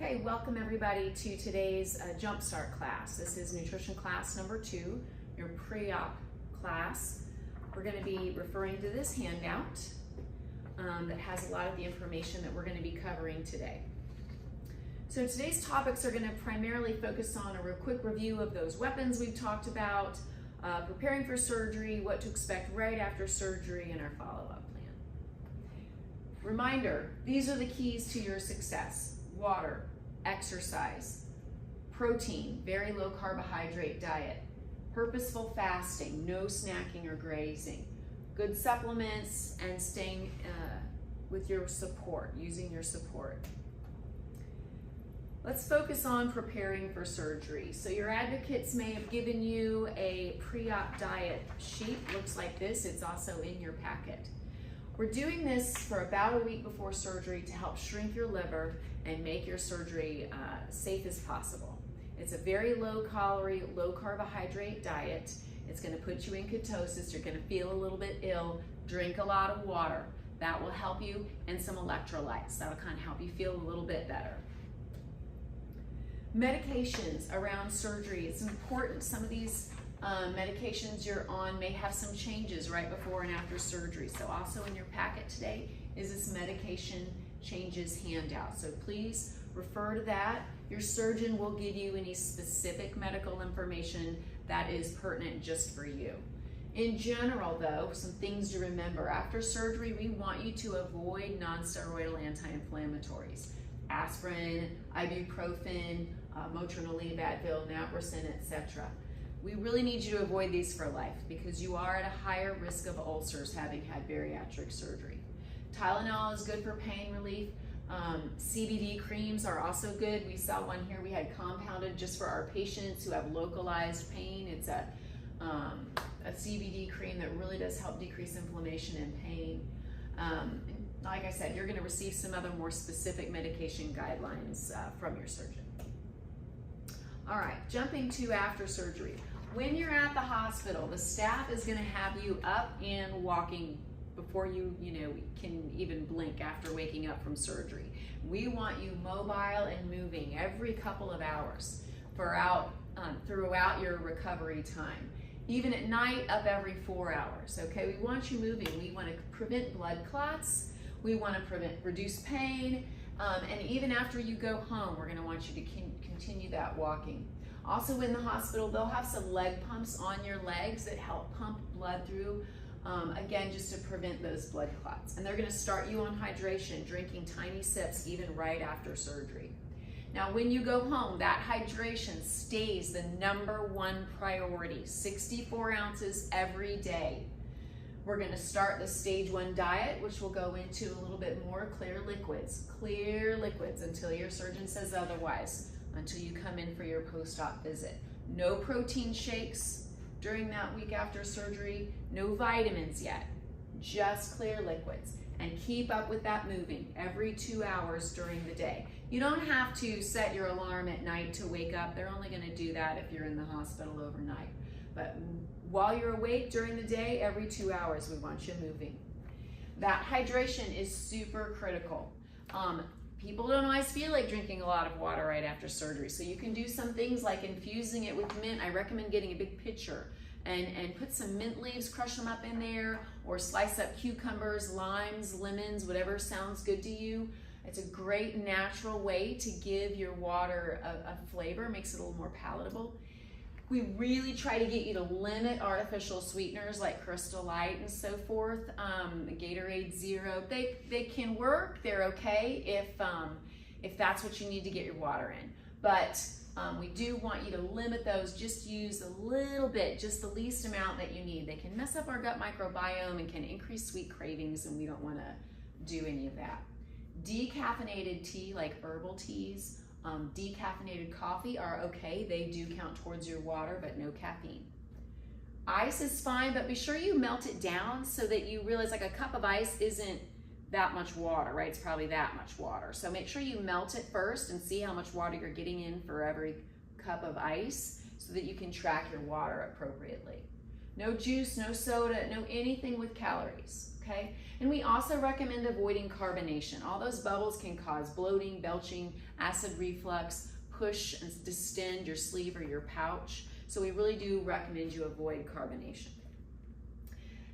Okay, welcome everybody to today's Jumpstart class. This is nutrition class number 2, your pre-op class. We're going to be referring to this handout that has a lot of the information that we're going to be covering today. So today's topics are going to primarily focus on a real quick review of those weapons we've talked about, preparing for surgery, what to expect right after surgery, and our follow-up plan. Reminder, these are the keys to your success: water, exercise, protein, very low carbohydrate diet, purposeful fasting, no snacking or grazing, good supplements, and staying with your support, using your support. Let's focus on preparing for surgery. So your advocates may have given you a pre-op diet sheet. Looks like this. It's also in your packet. We're doing this for about a week before surgery to help shrink your liver and make your surgery safe as possible. It's a very low calorie, low carbohydrate diet. It's going to put you in ketosis. You're going to feel a little bit ill. Drink a lot of water. That will help you, and some electrolytes. That'll kind of help you feel a little bit better. Medications around surgery. It's important. Some of these medications you're on may have some changes right before and after surgery. So also in your packet today is this medication changes handout. So please refer to that. Your surgeon will give you any specific medical information that is pertinent just for you. In general though, some things to remember. After surgery, we want you to avoid non-steroidal anti-inflammatories. Aspirin, ibuprofen, Motrin, Advil, Naproxen, etc. We really need you to avoid these for life because you are at a higher risk of ulcers having had bariatric surgery. Tylenol is good for pain relief. CBD creams are also good. We saw one here we had compounded just for our patients who have localized pain. It's a CBD cream that really does help decrease inflammation and pain. Like I said, you're going to receive some other more specific medication guidelines from your surgeon. All right, jumping to after surgery. When you're at the hospital, the staff is going to have you up and walking before you can even blink after waking up from surgery. We want you mobile and moving every couple of hours throughout your recovery time. Even at night, up every 4 hours, okay? We want you moving. We want to prevent blood clots. We want to reduce pain. And even after you go home, we're going to want you to continue that walking. Also in the hospital, they'll have some leg pumps on your legs that help pump blood through, again, just to prevent those blood clots. And they're going to start you on hydration, drinking tiny sips even right after surgery. Now, when you go home, that hydration stays the #1 priority, 64 ounces every day. We're going to start the stage 1 diet, which will go into a little bit more clear liquids until your surgeon says otherwise, until you come in for your post-op visit. No protein shakes during that week after surgery, no vitamins yet, just clear liquids. And keep up with that moving every 2 hours during the day. You don't have to set your alarm at night to wake up. They're only going to do that if you're in the hospital overnight. But while you're awake during the day, every 2 hours, we want you moving. That hydration is super critical. People don't always feel like drinking a lot of water right after surgery. So you can do some things like infusing it with mint. I recommend getting a big pitcher and put some mint leaves, crush them up in there, or slice up cucumbers, limes, lemons, whatever sounds good to you. It's a great natural way to give your water a flavor, makes it a little more palatable. We really try to get you to limit artificial sweeteners like Crystal Light and so forth, Gatorade Zero. They can work, they're okay if that's what you need to get your water in. But we do want you to limit those, just use a little bit, just the least amount that you need. They can mess up our gut microbiome and can increase sweet cravings, and we don't want to do any of that. Decaffeinated tea, like herbal teas, decaffeinated coffee are okay. They do count towards your water, but no caffeine. Ice is fine, but be sure you melt it down so that you realize like a cup of ice isn't that much water, right? It's probably that much water. So make sure you melt it first and see how much water you're getting in for every cup of ice so that you can track your water appropriately. No juice, no soda, no anything with calories, okay? And we also recommend avoiding carbonation. All those bubbles can cause bloating, belching, acid reflux, push and distend your sleeve or your pouch. So we really do recommend you avoid carbonation.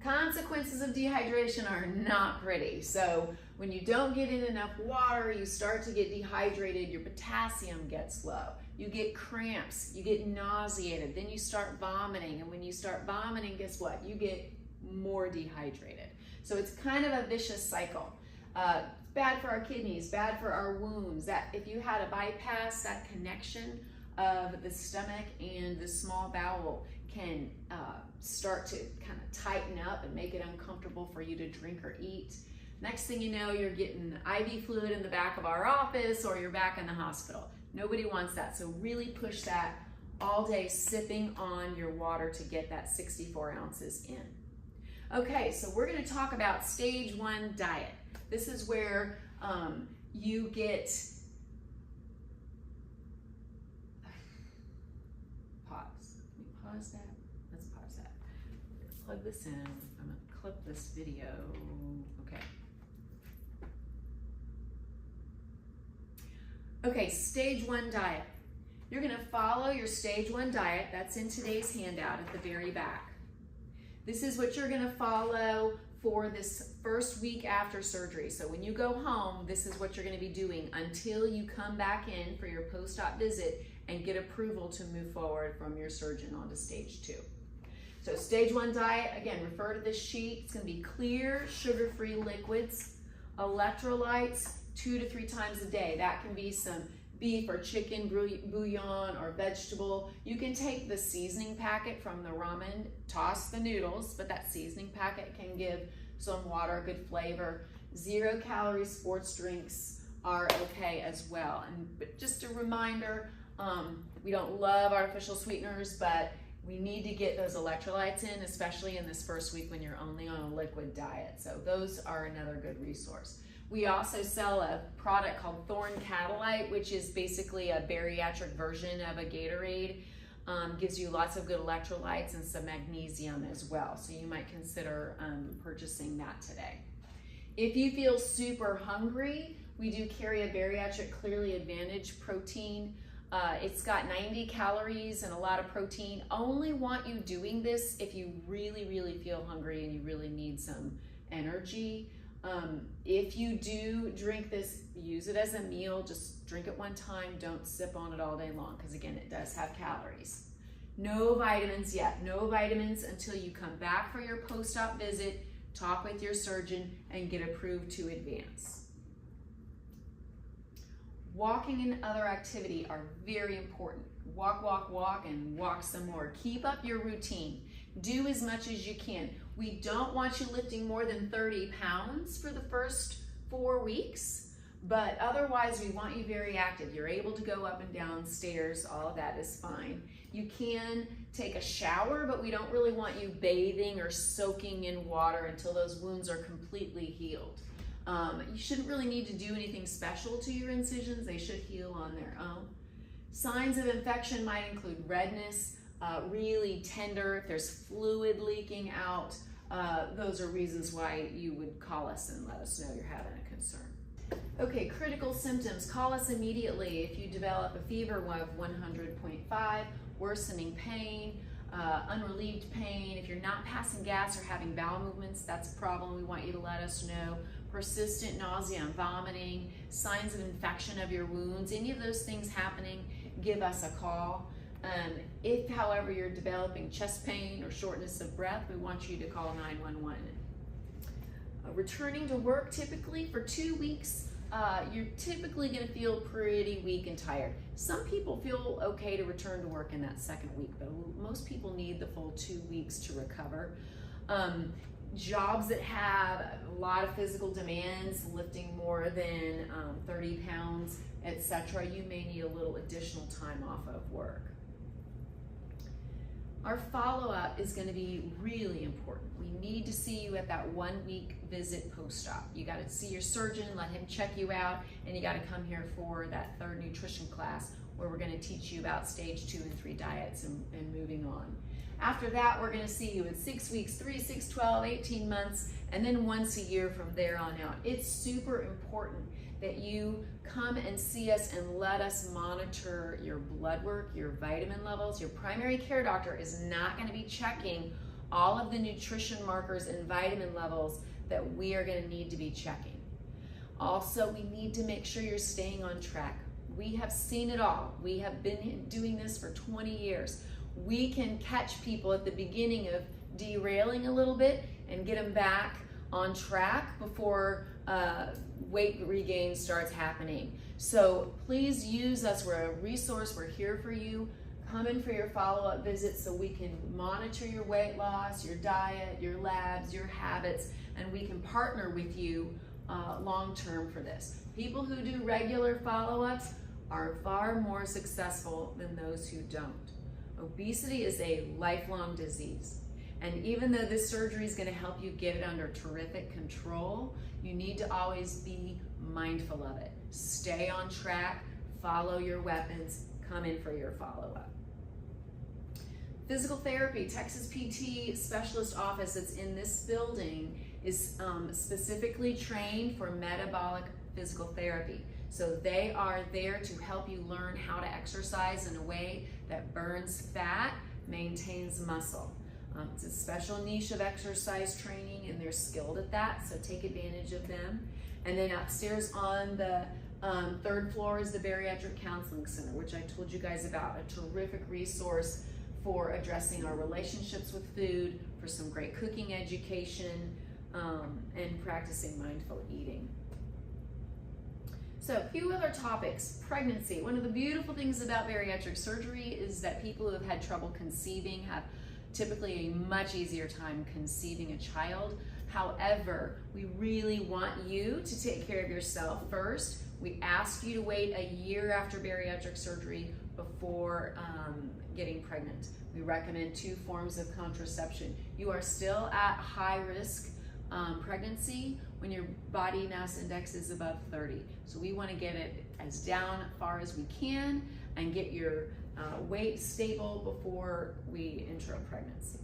Consequences of dehydration are not pretty. So when you don't get in enough water, you start to get dehydrated, your potassium gets low, you get cramps, you get nauseated, then you start vomiting, and when you start vomiting, guess what? You get more dehydrated. So it's kind of a vicious cycle. It's bad for our kidneys, bad for our wounds. That if you had a bypass, that connection of the stomach and the small bowel can start to kind of tighten up and make it uncomfortable for you to drink or eat. Next thing you know, you're getting IV fluid in the back of our office, or you're back in the hospital. Nobody wants that, so really push that all day, sipping on your water to get that 64 ounces in. Okay, so we're gonna talk about stage 1 diet. This is where you get, pause. Can we pause that? Let's pause that. Plug this in. I'm gonna clip this video. Okay. Okay, stage 1 diet. You're gonna follow your stage 1 diet. That's in today's handout at the very back. This is what you're gonna follow for this first week after surgery. So when you go home, this is what you're gonna be doing until you come back in for your post-op visit and get approval to move forward from your surgeon onto stage 2. So stage 1 diet, again, refer to this sheet. It's gonna be clear, sugar-free liquids, electrolytes 2 to 3 times a day. That can be some beef or chicken bouillon or vegetable. You can take the seasoning packet from the ramen, toss the noodles, but that seasoning packet can give some water, good flavor. 0-calorie sports drinks are okay as well. But just a reminder, we don't love artificial sweeteners, but we need to get those electrolytes in, especially in this first week when you're only on a liquid diet. So those are another good resource. We also sell a product called Thorn Catalyte, which is basically a bariatric version of a Gatorade. Gives you lots of good electrolytes and some magnesium as well. So you might consider purchasing that today. If you feel super hungry, we do carry a Bariatric Clearly Advantage protein. It's got 90 calories and a lot of protein. Only want you doing this if you really, really feel hungry and you really need some energy. If you do drink this, use it as a meal, just drink it one time, don't sip on it all day long, because again, it does have calories. No vitamins yet, no vitamins until you come back for your post-op visit, talk with your surgeon, and get approved to advance. Walking and other activity are very important. Walk, walk, walk, and walk some more. Keep up your routine. Do as much as you can. We don't want you lifting more than 30 pounds for the first 4 weeks, but otherwise we want you very active. You're able to go up and down stairs, all of that is fine. You can take a shower, but we don't really want you bathing or soaking in water until those wounds are completely healed. You shouldn't really need to do anything special to your incisions. They should heal on their own. Signs of infection might include redness, really tender, if there's fluid leaking out. Those are reasons why you would call us and let us know you're having a concern. Okay, critical symptoms. Call us immediately if you develop a fever of 100.5, worsening pain, unrelieved pain. If you're not passing gas or having bowel movements, that's a problem. We want you to let us know. Persistent nausea and vomiting, signs of infection of your wounds, any of those things happening, give us a call. If, however, you're developing chest pain or shortness of breath, we want you to call 911. Returning to work, typically for 2 weeks, you're typically going to feel pretty weak and tired. Some people feel okay to return to work in that second week, but most people need the full 2 weeks to recover. Jobs that have a lot of physical demands, lifting more than 30 pounds, etc., you may need a little additional time off of work. Our follow-up is going to be really important. We need to see you at that 1 week visit post-op. You got to see your surgeon, let him check you out, and you got to come here for that 3rd nutrition class where we're going to teach you about stage 2 and 3 diets and moving on. After that, we're gonna see you in 6 weeks, 3, 6, 12, 18 months, and then once a year from there on out. It's super important that you come and see us and let us monitor your blood work, your vitamin levels. Your primary care doctor is not gonna be checking all of the nutrition markers and vitamin levels that we are gonna need to be checking. Also, we need to make sure you're staying on track. We have seen it all. We have been doing this for 20 years. We can catch people at the beginning of derailing a little bit and get them back on track before weight regain starts happening. So please use us. We're a resource. We're here for you. Come in for your follow-up visits so we can monitor your weight loss, your diet, your labs, your habits, and we can partner with you long-term for this. People who do regular follow-ups are far more successful than those who don't. Obesity is a lifelong disease. And even though this surgery is going to help you get it under terrific control, you need to always be mindful of it. Stay on track, follow your weapons, come in for your follow-up. Physical therapy, Texas PT specialist office that's in this building is specifically trained for metabolic physical therapy. So they are there to help you learn how to exercise in a way that burns fat, maintains muscle. It's a special niche of exercise training and they're skilled at that, so take advantage of them. And then upstairs on the 3rd floor is the Bariatric Counseling Center, which I told you guys about, a terrific resource for addressing our relationships with food, for some great cooking education, and practicing mindful eating. So a few other topics. Pregnancy. One of the beautiful things about bariatric surgery is that people who have had trouble conceiving have typically a much easier time conceiving a child. However, we really want you to take care of yourself first. We ask you to wait a year after bariatric surgery before getting pregnant. We recommend 2 forms of contraception. You are still at high risk pregnancy when your body mass index is above 30. So we want to get it as down far as we can and get your weight stable before we enter a pregnancy.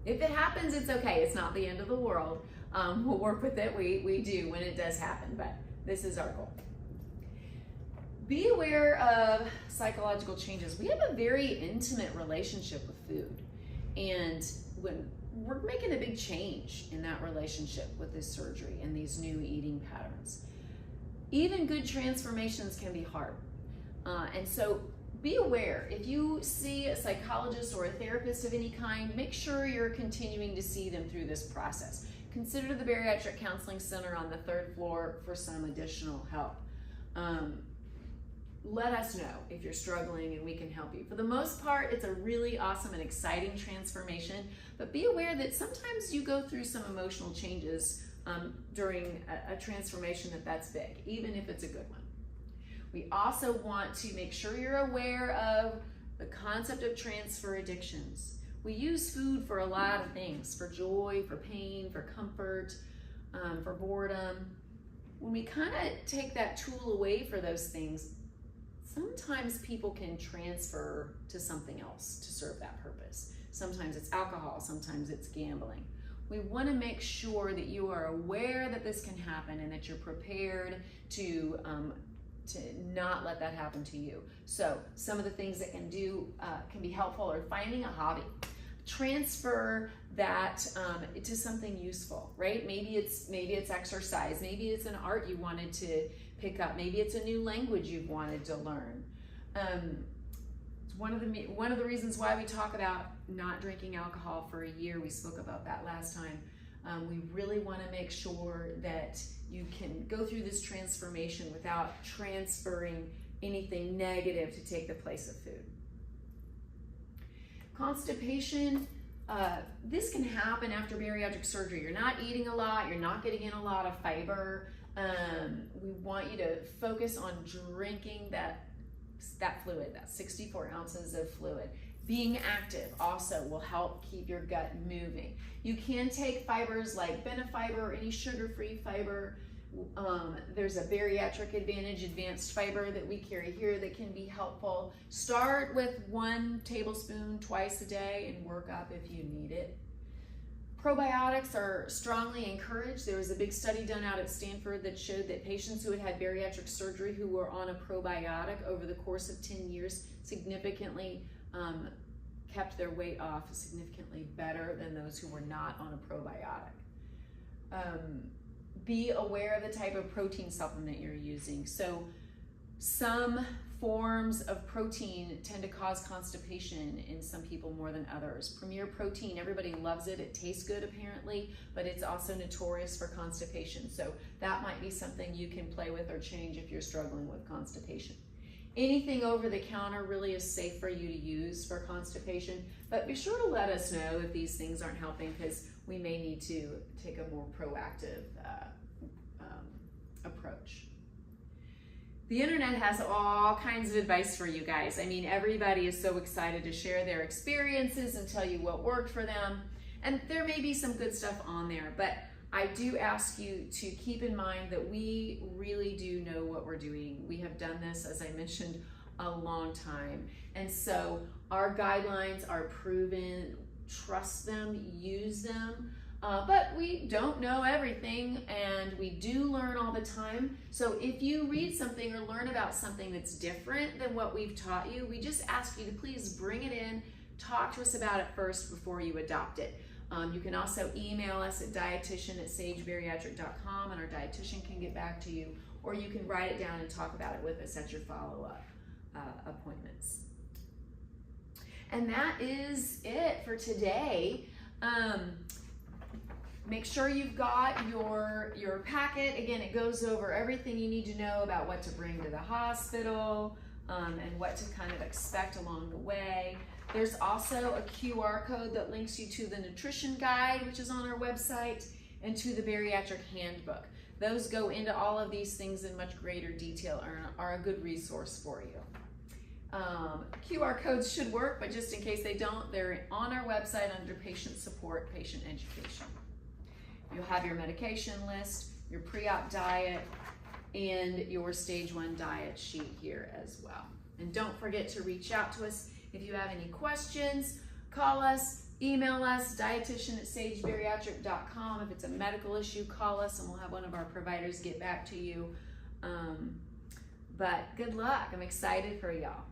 If it happens, it's okay. It's not the end of the world. We'll work with it. We do when it does happen, but this is our goal. Be aware of psychological changes. We have a very intimate relationship with food, and when we're making a big change in that relationship with this surgery and these new eating patterns. Even good transformations can be hard. And so be aware, if you see a psychologist or a therapist of any kind, make sure you're continuing to see them through this process. Consider the Bariatric Counseling Center on the 3rd floor for some additional help. Let us know if you're struggling and we can help you. For the most part, it's a really awesome and exciting transformation, but be aware that sometimes you go through some emotional changes during a transformation that's big, even if it's a good one. We also want to make sure you're aware of the concept of transfer addictions. We use food for a lot of things, for joy, for pain, for comfort, for boredom. When we kind of take that tool away for those things, sometimes people can transfer to something else to serve that purpose. Sometimes it's alcohol, sometimes it's gambling. We want to make sure that you are aware that this can happen and that you're prepared to not let that happen to you. So some of the things that can be helpful are finding a hobby. Transfer that to something useful, right? Maybe it's exercise, maybe it's an art you wanted to pick up, maybe it's a new language you've wanted to learn. One of the reasons why we talk about not drinking alcohol for a year, we spoke about that last time. We really want to make sure that you can go through this transformation without transferring anything negative to take the place of food. Constipation, this can happen after bariatric surgery. You're not eating a lot, you're not getting in a lot of fiber. We want you to focus on drinking that fluid, that 64 ounces of fluid. Being active also will help keep your gut moving. You can take fibers like benefiber or any sugar-free fiber. There's a Bariatric Advantage advanced fiber that we carry here that can be helpful. Start with 1 tablespoon twice a day and work up if you need it. Probiotics are strongly encouraged. There was a big study done out at Stanford that showed that patients who had had bariatric surgery who were on a probiotic over the course of 10 years significantly kept their weight off significantly better than those who were not on a probiotic. Be aware of the type of protein supplement you're using. So some forms of protein tend to cause constipation in some people more than others. Premier Protein, everybody loves it. It tastes good apparently, but it's also notorious for constipation. So that might be something you can play with or change if you're struggling with constipation. Anything over the counter really is safe for you to use for constipation, but be sure to let us know if these things aren't helping, because we may need to take a more proactive approach. The internet has all kinds of advice for you guys. I mean, everybody is so excited to share their experiences and tell you what worked for them. And there may be some good stuff on there, but I do ask you to keep in mind that we really do know what we're doing. We have done this, as I mentioned, a long time. And so our guidelines are proven. Trust them, use them. But we don't know everything, and we do learn all the time. So if you read something or learn about something that's different than what we've taught you, we just ask you to please bring it in, talk to us about it first before you adopt it. You can also email us at dietitian@sagebariatric.com, and our dietitian can get back to you, or you can write it down and talk about it with us at your follow-up appointments. And that is it for today. Make sure you've got your packet. Again, it goes over everything you need to know about what to bring to the hospital and what to kind of expect along the way. There's also a QR code that links you to the nutrition guide, which is on our website, and to the bariatric handbook. Those go into all of these things in much greater detail and are a good resource for you. QR codes should work, but just in case they don't, they're on our website under patient support, patient education. You'll have your medication list, your pre-op diet, and your stage 1 diet sheet here as well. And don't forget to reach out to us if you have any questions. Call us, email us, dietitian@sagebariatric.com. If it's a medical issue, call us and we'll have one of our providers get back to you. But good luck. I'm excited for y'all.